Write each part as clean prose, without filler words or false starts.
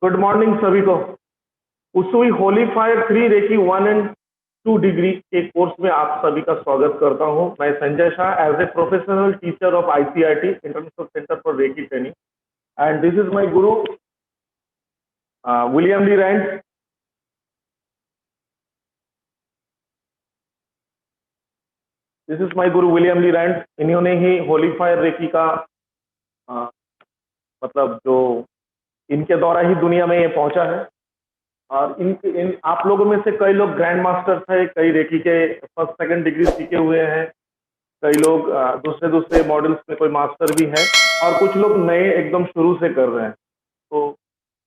Good morning सभी को। Usui holy fire 3 reiki 1 and 2 degree के कोर्स में आप सभी का स्वागत करता हूं। मैं Sanjay Shah as a professional teacher of ICIT international centre for reiki training and this is my guru William D Rand. This is my guru William D Rand. इन्होंने ही होली फायर रेकी का मतलब जो इनके द्वारा ही दुनिया में ये पहुंचा है। और इन आप लोगों में से कई लोग ग्रैंड मास्टर थे, कई रेकी के फर्स्ट सेकंड डिग्री सीखे हुए हैं, कई लोग दूसरे दूसरे मॉडल्स में कोई मास्टर भी है और कुछ लोग नए एकदम शुरू से कर रहे हैं। तो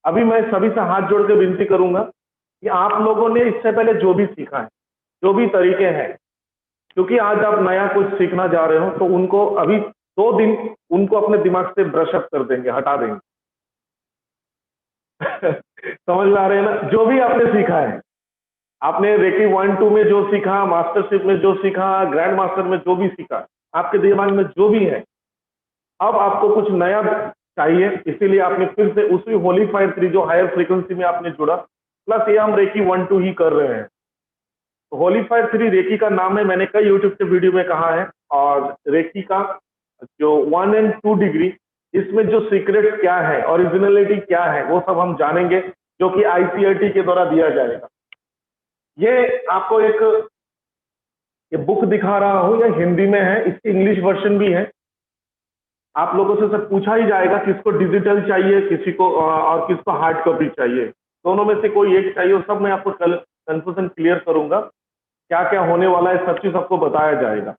अभी मैं सभी से हाथ जोड़ के विनती करूंगा कि आप लोगों ने इससे पहले जो भी सीखा है, जो भी तरीके हैं, क्योंकि आज आप नया कुछ सीखना जा रहे हो तो उनको अभी 2 दिन उनको अपने दिमाग से ब्रश अप कर देंगे, हटा देंगे। समझ में आ रहे हैं ना? जो भी आपने सीखा है, आपने रेकी 1-2 में जो सीखा, मास्टरशिप में जो सीखा, ग्रैंड मास्टर में जो भी सीखा, आपके दिमाग में जो भी है, अब आपको कुछ नया चाहिए। इसीलिए आपने फिर से उसी होली फायर 3 जो हायर फ्रीक्वेंसी में आपने जुड़ा, प्लस ये हम रेकी 1-2 ही कर रहे हैं। तो होली फायर 3 रेकी का नाम है, मैंने कई यूट्यूब के वीडियो में कहा है। और रेकी का जो 1 एंड 2 डिग्री, इसमें जो सीक्रेट क्या है, ओरिजिनलिटी क्या है, वो सब हम जानेंगे, जो कि आईसीआईटी के द्वारा दिया जाएगा। ये आपको एक ये बुक दिखा रहा हूं, यह हिंदी में है, इसकी इंग्लिश वर्जन भी है। आप लोगों से सब पूछा ही जाएगा किसको डिजिटल चाहिए, किसी को और किसको हार्ड कॉपी चाहिए। दोनों में से कोई एक चाहिए। वो सब मैं आपको कल कंफ्यूजन क्लियर करूंगा, क्या क्या होने वाला है, सब चीज आपको बताया जाएगा।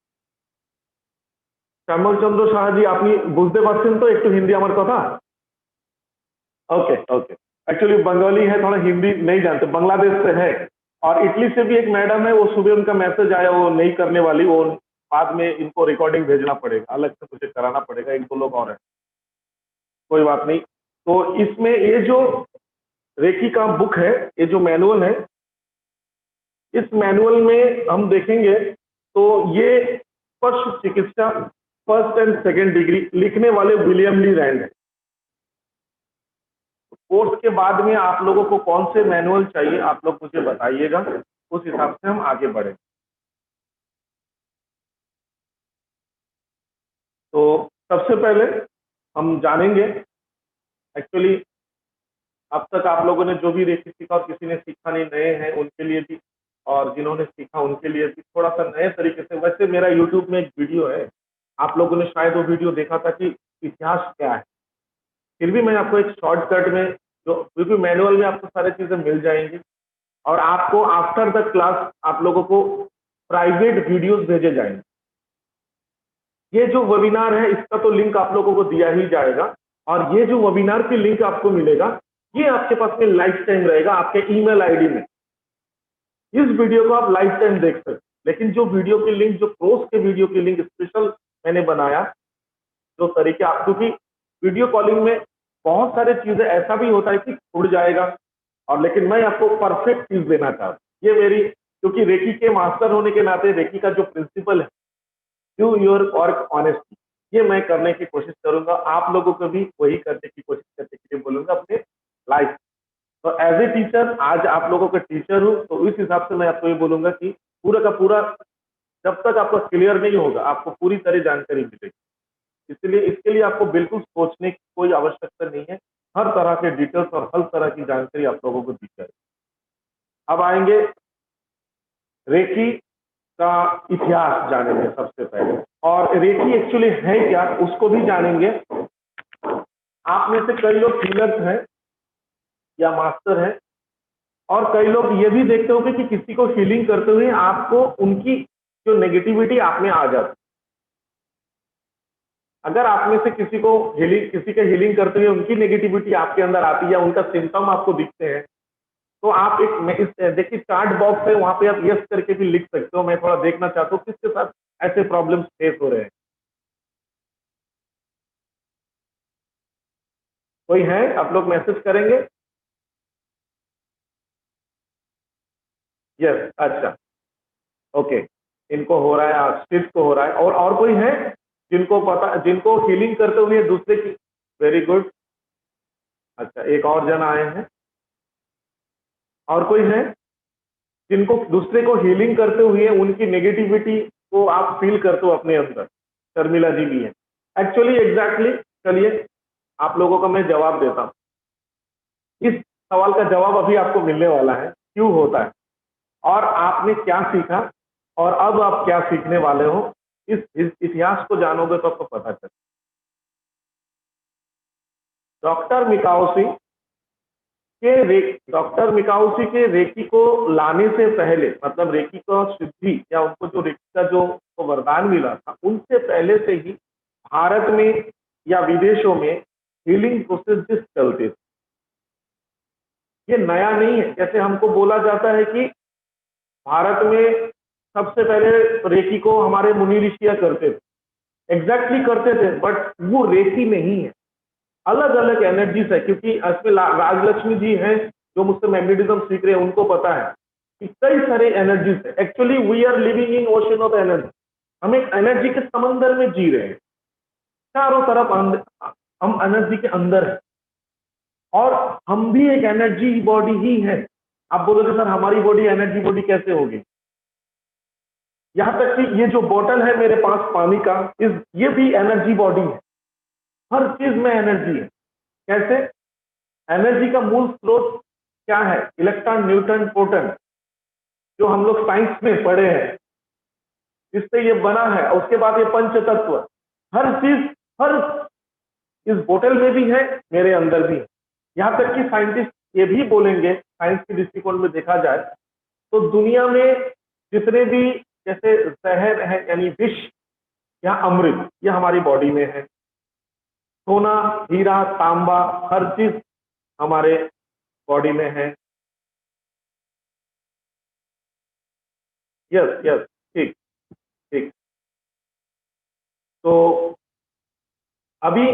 श्यामल चंद्र शाह जी, আপনি বুঝতে পারছেন तो? एक तो हिंदी हमारे कथा। Okay okay. एक्चुअली बंगाली है, थोड़ा हिंदी नहीं जानते, बांग्लादेश से है। और इटली से भी एक मैडम है, वो सुबह उनका मैसेज आया, वो नहीं करने वाली, वो बाद में इनको रिकॉर्डिंग भेजना पड़ेगा, अलग से मुझे कराना पड़ेगा। 1-2 लोग और हैं, कोई बात नहीं। तो इसमें ये जो रेकी का बुक है, ये जो मैनुअल है, इस मैनुअल में हम देखेंगे तो ये पशु चिकित्सा फर्स्ट एंड सेकेंड डिग्री लिखने वाले विलियम ली रैंड है। कोर्स के बाद में आप लोगों को कौन से मैनुअल चाहिए, आप लोग मुझे बताइएगा, उस हिसाब से हम आगे बढ़ें। तो सबसे पहले हम जानेंगे, एक्चुअली अब तक आप लोगों ने जो भी रेकी सीखा, और किसी ने सीखा नहीं, नए हैं उनके लिए भी, और जिन्होंने सीखा उनके लिए भी थोड़ा सा नए तरीके से। वैसे मेरा यूट्यूब में एक वीडियो है, आप लोगों ने शायद वो वीडियो देखा था कि इतिहास क्या है। फिर भी मैं आपको एक शॉर्टकट में, जो क्योंकि मैनुअल में आपको सारी चीजें मिल जाएंगी, और आपको आफ्टर द क्लास आप लोगों को प्राइवेट वीडियोस भेजे जाएंगे। ये जो वेबिनार है, इसका तो लिंक आप लोगों को दिया ही जाएगा, और ये जो वेबिनार की लिंक आपको मिलेगा, ये आपके पास में लाइफ टाइम रहेगा आपके ईमेल आईडी में। इस वीडियो को आप लाइफ टाइम देख सकते, लेकिन जो वीडियो की लिंक, जो कोर्स के वीडियो की लिंक स्पेशल मैंने बनाया, जो तरीके आप, क्योंकि वीडियो कॉलिंग में बहुत सारी चीजें ऐसा भी होता है कि छूट जाएगा, और लेकिन मैं आपको परफेक्ट चीज देना चाहता हूँ। ये मेरी, क्योंकि रेकी के मास्टर होने के नाते रेकी का जो प्रिंसिपल है, डू योर वर्क ऑनेस्टली, ये मैं करने की कोशिश करूंगा। आप लोगों को भी वही करने की कोशिश करने के लिए बोलूंगा अपने लाइफ। तो एज ए टीचर, आज आप लोगों का टीचर हूँ, तो इस हिसाब से मैं आपको ये बोलूंगा कि पूरा का पूरा, जब तक आपका क्लियर नहीं होगा, आपको पूरी तरह जानकारी मिलेगी। इसलिए इसके लिए आपको बिल्कुल सोचने की कोई आवश्यकता नहीं है। हर तरह के डिटेल्स और हर तरह की जानकारी आप लोगों को दी जाएगी। अब आएंगे रेकी का इतिहास जानेंगे सबसे पहले, और रेकी एक्चुअली है क्या उसको भी जानेंगे। आप में से कई लोग हीलर्स हैं या मास्टर हैं, और कई लोग ये भी देखते होंगे कि किसी को हीलिंग करते हुए आपको उनकी जो नेगेटिविटी आप में आ जाती। अगर आप में से किसी को किसी के हीलिंग करते हुए उनकी नेगेटिविटी आपके अंदर आती है, या उनका सिम्टम आपको दिखते हैं, तो आप देखिए चार्ट बॉक्स है, वहां पे आप यस करके भी लिख सकते हो। मैं थोड़ा देखना चाहता हूँ किसके साथ ऐसे प्रॉब्लम्स फेस हो रहे हैं। कोई है? आप लोग मैसेज करेंगे। यस, अच्छा, ओके। इनको हो रहा है, स्टिफ को हो रहा है, और कोई है जिनको पता, जिनको हीलिंग करते हुए दूसरे की? Very good. अच्छा, एक और जन आए हैं, और कोई है जिनको दूसरे को हीलिंग करते हुए उनकी नेगेटिविटी को आप फील करते हो अपने अंदर? शर्मिला जी भी है। एक्चुअली एग्जैक्टली, चलिए आप लोगों का मैं जवाब देता हूँ। इस सवाल का जवाब अभी आपको मिलने वाला है, क्यों होता है और आपने क्या सीखा और अब आप क्या सीखने वाले हो। इस इतिहास को जानोगे तो आपको पता चले। डॉक्टर मिकाओसी डॉक्टर मिकाओसी के रेकी को लाने से पहले, मतलब रेकी का सिद्धि या उनको जो रेकी का जो वरदान मिला था, उनसे पहले से ही भारत में या विदेशों में हीलिंग प्रोसेस चलते थे। ये नया नहीं है। जैसे हमको बोला जाता है कि भारत में सबसे पहले रेकी को हमारे मुनि ऋषियां करते थे, एग्जैक्टली करते थे, बट वो रेकी नहीं है, अलग अलग एनर्जीज है। क्योंकि इसमें राजलक्ष्मी जी हैं जो मुझसे मैग्नेटिज्म सीख रहे हैं, उनको पता है कि कई सारे एनर्जीज है। Actually we are living in ocean of energy. हम एक एनर्जी के समंदर में जी रहे हैं, चारों तरफ हम एनर्जी के अंदर है, और हम भी एक एनर्जी बॉडी ही है। आप बोलोगे सर हमारी बॉडी एनर्जी बॉडी कैसे होगी? यहां तक कि ये जो बोतल है मेरे पास पानी का, ये भी एनर्जी बॉडी है। हर चीज में एनर्जी है। कैसे? एनर्जी का मूल स्रोत क्या है? इलेक्ट्रॉन, न्यूट्रॉन, प्रोटॉन, जो हम लोग साइंस में पढ़े हैं, इससे ये बना है। उसके बाद ये पंच तत्व, हर चीज, हर इस बोतल में भी है, मेरे अंदर भी है। यहां तक कि साइंटिस्ट ये भी बोलेंगे, साइंस के दृष्टिकोण में देखा जाए तो दुनिया में जितने भी जैसे जहर है यानी विष या अमृत, ये हमारी बॉडी में है। सोना, हीरा, तांबा, हर चीज हमारे बॉडी में है। यस यस, ठीक ठीक। तो अभी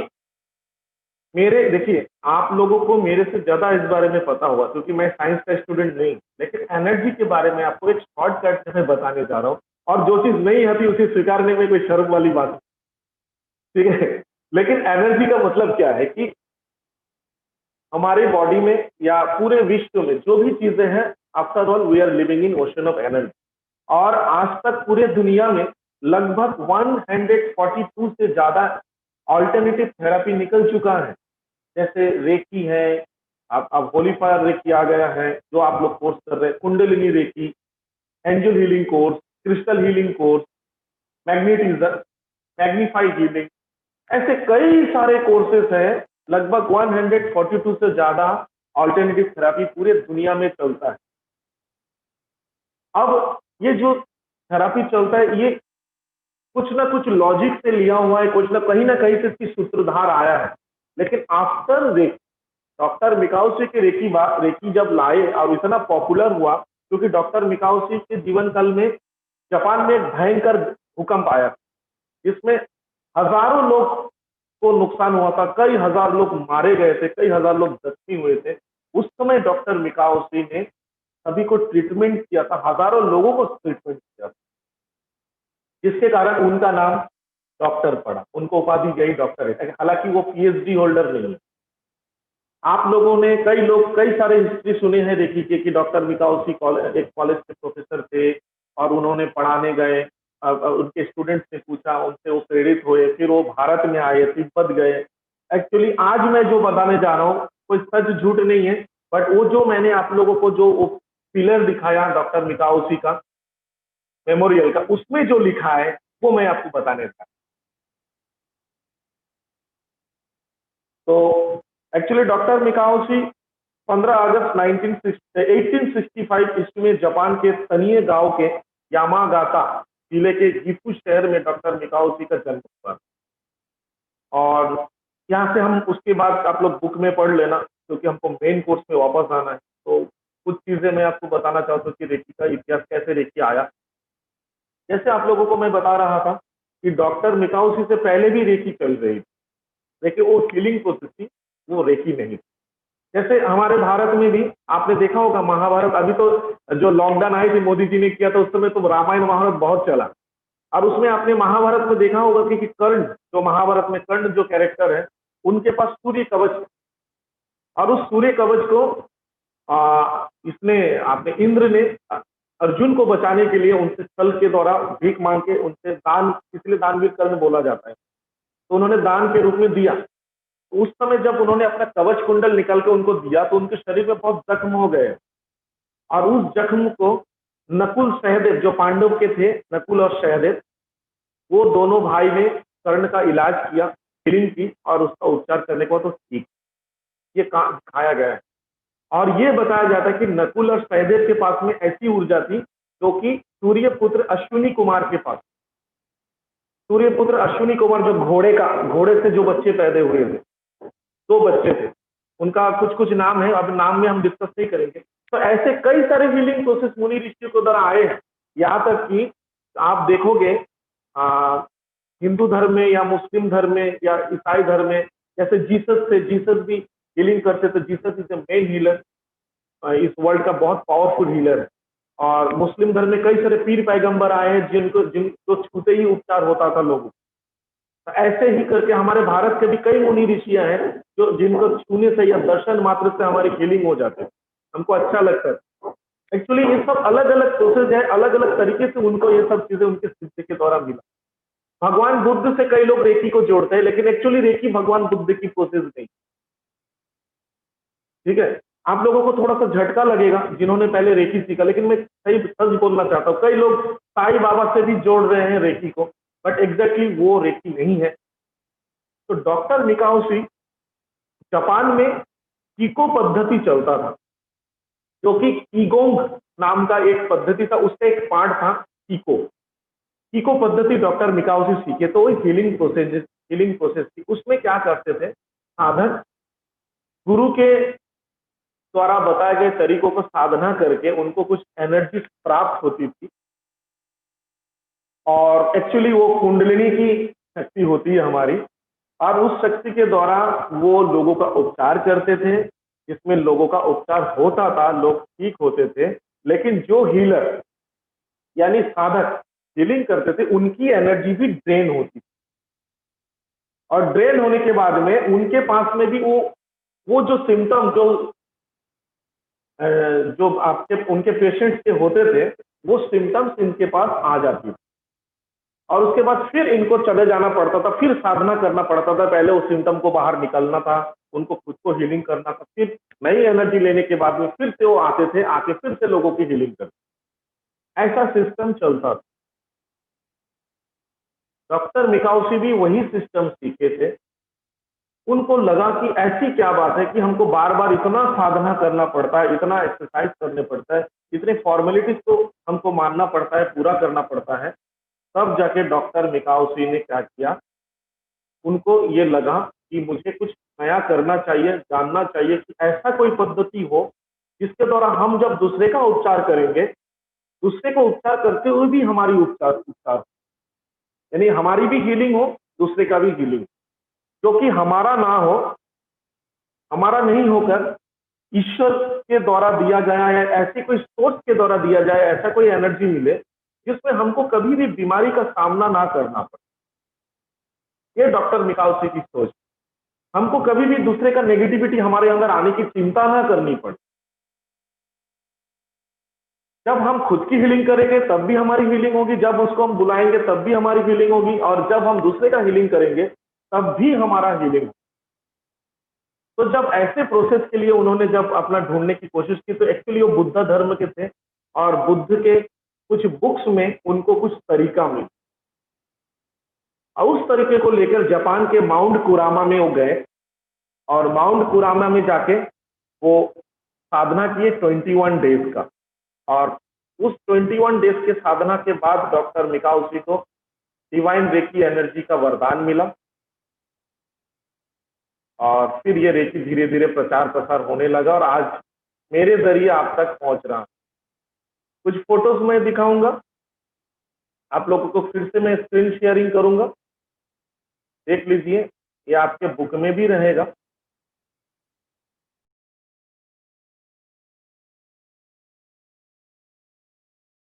मेरे देखिए, आप लोगों को मेरे से ज्यादा इस बारे में पता होगा क्योंकि मैं साइंस का स्टूडेंट नहीं, लेकिन एनर्जी के बारे में आपको एक शॉर्टकट में बताने जा रहा हूँ। और जो चीज नहीं आती उसे स्वीकारने में कोई शर्म वाली बात नहीं, ठीक है। लेकिन एनर्जी का मतलब क्या है कि हमारे बॉडी में या पूरे विश्व में जो भी चीजें हैं, after all we are living in ocean of energy. और आज तक पूरे दुनिया में लगभग 142 से ज्यादा ऑल्टरनेटिव थेरेपी निकल चुका है। जैसे रेकी है, अब होलीफायर रेकी आ गया है जो आप लोग कोर्स कर रहे हैं, Kundalini reiki, angel healing course, crystal healing course, magnetism, magnified healing, ऐसे कई सारे कोर्सेस हैं। लगभग 142 से ज्यादा ऑल्टरनेटिव थेरेपी पूरे दुनिया में चलता है। अब ये जो थेरेपी चलता है, ये कुछ ना कुछ लॉजिक से लिया हुआ है, कुछ ना कहीं से इसकी सूत्रधार आया है। लेकिन आफ्टर रेकी, डॉक्टर मिकाओसी के रेकी जब लाए और इतना पॉपुलर हुआ, क्योंकि डॉक्टर मिकाओसी के जीवन काल में जापान में एक भयंकर भूकंप आया जिसमें हजारों लोग को नुकसान हुआ था, कई हजार लोग मारे गए थे, कई हजार लोग जख्मी हुए थे। उस समय डॉक्टर मिकाओसी ने सभी को ट्रीटमेंट किया था, हजारों लोगों को ट्रीटमेंट किया था, जिसके कारण उनका नाम डॉक्टर पड़ा, उनको उपाधि गई डॉक्टर है। हालांकि वो पीएचडी होल्डर नहीं है। आप लोगों ने कई सारे हिस्ट्री सुने हैं, देखिए कि डॉक्टर मिकाओसी एक कॉलेज के प्रोफेसर थे और उन्होंने पढ़ाने गए। उनके स्टूडेंट्स ने पूछा, उनसे वो प्रेरित हुए, फिर वो भारत में आए, तिब्बत गए। एक्चुअली आज मैं जो बताने जा रहा हूँ कोई सच झूठ नहीं है, बट वो जो मैंने आप लोगों को जो पिलर दिखाया डॉक्टर मिकाओसी का मेमोरियल का, उसमें जो लिखा है वो मैं आपको बताने था। तो एक्चुअली डॉक्टर मिकाओसी 15 अगस्त 1865 ईस्वी में जापान के तनिए गांव के यामागाता जिले के गिफू शहर में डॉक्टर मिकाओसी का जन्म हुआ। और यहाँ से हम उसके बाद आप लोग बुक में पढ़ लेना, क्योंकि हमको मेन कोर्स में वापस आना है। तो कुछ चीजें मैं आपको बताना चाहता हूँ कि रेकी का इतिहास कैसे रेकी आया। जैसे आप लोगों को मैं बता रहा था कि डॉक्टर मिकाओसी से पहले भी रेकी चल रही थी, लेकिन वो हीलिंग प्रोसेस थी, वो रेकी नहीं थी। जैसे हमारे भारत में भी आपने देखा होगा महाभारत, अभी तो जो लॉकडाउन आई थी मोदी जी ने किया था, उस समय तो रामायण महाभारत बहुत चला। और उसमें आपने महाभारत में देखा होगा कि कर्ण, जो महाभारत में कर्ण जो कैरेक्टर है, उनके पास सूर्य कवच है। और उस सूर्य कवच को इसने आपने इंद्र ने अर्जुन को बचाने के लिए उनसे छल के द्वारा भीख मांग के उनसे दान, इसलिए दानवीर कर्ण बोला जाता है, तो उन्होंने दान के रूप में दिया। तो उस समय जब उन्होंने अपना कवच कुंडल निकाल के उनको दिया तो उनके शरीर में बहुत जख्म हो गए, और उस जख्म को नकुल सहदेव जो पांडव के थे, नकुल और सहदेव, वो दोनों भाई ने कर्ण का इलाज किया, हीलिंग की, और उसका उपचार करने के बाद तो ठीक, ये दिखाया गया है। और ये बताया जाता है कि नकुल और सहदेव के पास में ऐसी ऊर्जा थी जो कि सूर्यपुत्र अश्विनी कुमार के पास, सूर्यपुत्र अश्विनी कुमार जो घोड़े से जो बच्चे पैदा हुए थे, 2 बच्चे थे, उनका कुछ कुछ नाम है, अब नाम में हम डिस्कस नहीं करेंगे। तो ऐसे कई सारे हीलिंग प्रोसेस मुनि ऋषियों को द्वारा आए हैं। यहाँ तक कि आप देखोगे हिंदू धर्म में या मुस्लिम धर्म में या ईसाई धर्म में, जैसे जीसस भी हीलिंग करते थे। Jesus is the main healer, इस वर्ल्ड का बहुत पावरफुल हीलर है। और मुस्लिम धर्म में कई सारे पीर पैगंबर आए हैं जिनको छूते ही उपचार होता था लोगों। तो ऐसे ही करके हमारे भारत के भी कई मुनि ऋषियां हैं जो जिनको छूने से या दर्शन मात्र से हमारी हीलिंग हो जाती है, हमको अच्छा लगता है। एक्चुअली ये सब अलग अलग प्रोसेस है, अलग अलग तरीके से उनको ये सब चीजें उनके सिद्धि के द्वारा मिला। भगवान बुद्ध से कई लोग रेकी को जोड़ते हैं, लेकिन एक्चुअली रेकी भगवान बुद्ध की प्रोसेस नहीं, ठीक है। आप लोगों को थोड़ा सा झटका लगेगा जिन्होंने पहले रेकी सीखा, लेकिन मैं सही सच बोलना चाहता हूँ, कई लोग साईं बाबा से भी जोड़ रहे हैं रेकी को, बट एग्जैक्टली वो रेकी नहीं है। तो डॉक्टर मिकाओशी, जापान में कीको पद्धति चलता था, जो कि कीगोंग नाम का एक पद्धति था, उसका एक पार्ट था कीको पद्धति डॉक्टर मिकाओशी सीखे। तो वही हीलिंग प्रोसेस थी। उसमें क्या करते थे साधक, गुरु के द्वारा बताए गए तरीकों को साधना करके उनको कुछ एनर्जी प्राप्त होती थी, और एक्चुअली वो कुंडलिनी की शक्ति होती है हमारी, और उस शक्ति के द्वारा वो लोगों का उपचार करते थे। इसमें लोगों का उपचार होता था, लोग ठीक होते थे, लेकिन जो हीलर यानी साधक हीलिंग करते थे उनकी एनर्जी भी ड्रेन होती थी, और ड्रेन होने के बाद में उनके पास में भी वो जो सिम्टम जो आपके उनके पेशेंट्स के होते थे, वो सिम्टम्स इनके पास आ जाती थी, और उसके बाद फिर इनको चले जाना पड़ता था, फिर साधना करना पड़ता था। पहले उस सिम्टम को बाहर निकलना था, उनको खुद को हीलिंग करना था, फिर नई एनर्जी लेने के बाद में फिर से वो आते थे, आके फिर से लोगों की हीलिंग करते। ऐसा सिस्टम चलता था। डॉक्टर मिकाओशी भी वही सिस्टम सीखे थे। उनको लगा कि ऐसी क्या बात है कि हमको बार बार इतना साधना करना पड़ता है, इतना एक्सरसाइज करने पड़ता है, इतने फॉर्मेलिटीज को हमको मानना पड़ता है, पूरा करना पड़ता है। तब जाके डॉक्टर मिकाओशी ने क्या किया, उनको ये लगा कि मुझे कुछ नया करना चाहिए, जानना चाहिए कि ऐसा कोई पद्धति हो जिसके द्वारा हम जब दूसरे का उपचार करेंगे, दूसरे को उपचार करते हुए भी हमारी उपचार यानी हमारी भी हीलिंग हो, दूसरे का भी हीलिंग, जो कि हमारा ना हो, हमारा नहीं होकर ईश्वर के द्वारा दिया गया है, ऐसे कोई सोर्स के द्वारा दिया जाए, ऐसा कोई एनर्जी मिले जिसमें हमको कभी भी बीमारी का सामना ना करना पड़े। ये डॉक्टर मिकाओशी की सोच। हमको कभी भी दूसरे का नेगेटिविटी हमारे अंदर आने की चिंता ना करनी पड़े। जब हम खुद की हीलिंग करेंगे तब भी हमारी हीलिंग होगी, जब उसको हम बुलाएंगे तब भी हमारी हीलिंग होगी, और जब हम दूसरे का हीलिंग करेंगे तब भी हमारा हीलिंग। तो जब ऐसे प्रोसेस के लिए उन्होंने जब अपना ढूंढने की कोशिश की, तो एक्चुअली वो बुद्ध धर्म के थे, और बुद्ध के कुछ बुक्स में उनको कुछ तरीका मिला, और उस तरीके को लेकर जापान के माउंट कुरामा में वो गए, और माउंट कुरामा में जाके वो साधना किए 21 डेज का। और उस 21 डेज के साधना के बाद डॉक्टर मिकाओशी को डिवाइन रेकी एनर्जी का वरदान मिला, और फिर ये रेकी धीरे धीरे प्रचार प्रसार होने लगा, और आज मेरे जरिए आप तक पहुंच रहा। कुछ फोटोज मैं दिखाऊंगा आप लोगों को, फिर से मैं स्क्रीन शेयरिंग करूंगा, देख लीजिए, ये आपके बुक में भी रहेगा।